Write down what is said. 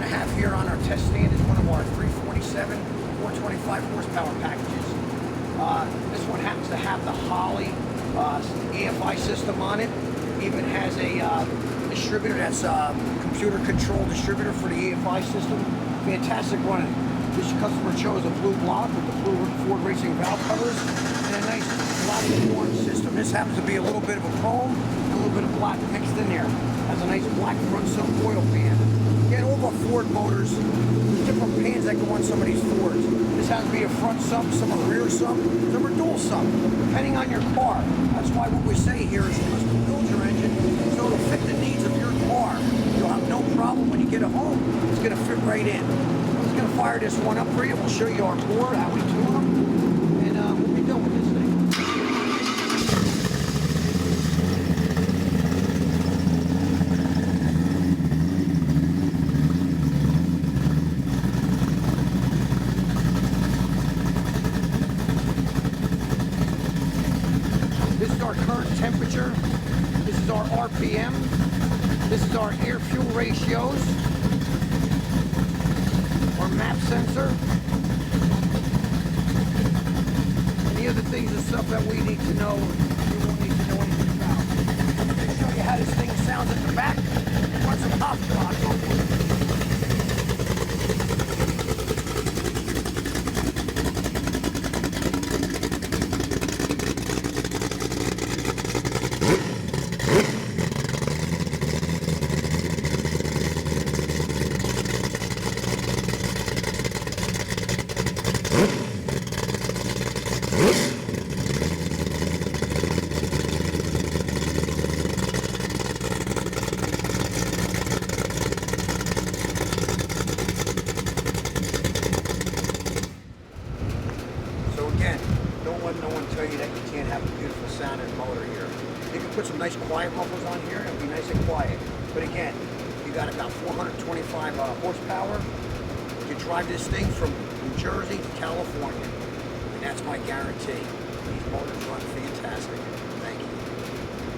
to have here on our test stand is one of our 347, 425 horsepower packages. This one happens to have the Holley EFI system on it. Even has a distributor that's a computer controlled distributor for the EFI system. Fantastic running. This customer chose a blue block with the blue Ford Racing valve covers and a nice black orange system. This happens to be a little bit of a chrome and a little bit of black mixed in there. Has a nice black front sump oil pan. Again, all of our Ford motors, there's different pans that go on some of these Fords. This has to be a front sump, some a rear sump, some are dual sump, depending on your car. That's why what we say here is you must build your engine so it'll fit the needs of your car. You'll have no problem when you get it home. It's going to fit right in. I'm just going to fire this one up for you. We'll show you our board, how we tune them, and we'll be done with this thing. This is our current temperature. This is our RPM. This is our air-fuel ratios. Our map sensor. Any other things and stuff that we need to know, you won't need to know anything about. I'm going to show you how this thing sounds at the back. Run some pop blocks on it. No one tell you that you can't have a beautiful sound and motor here. You can put some nice quiet mufflers on here and it'll be nice and quiet. But again, you got about 425 horsepower. You drive this thing from New Jersey to California. And that's my guarantee. These motors run fantastic.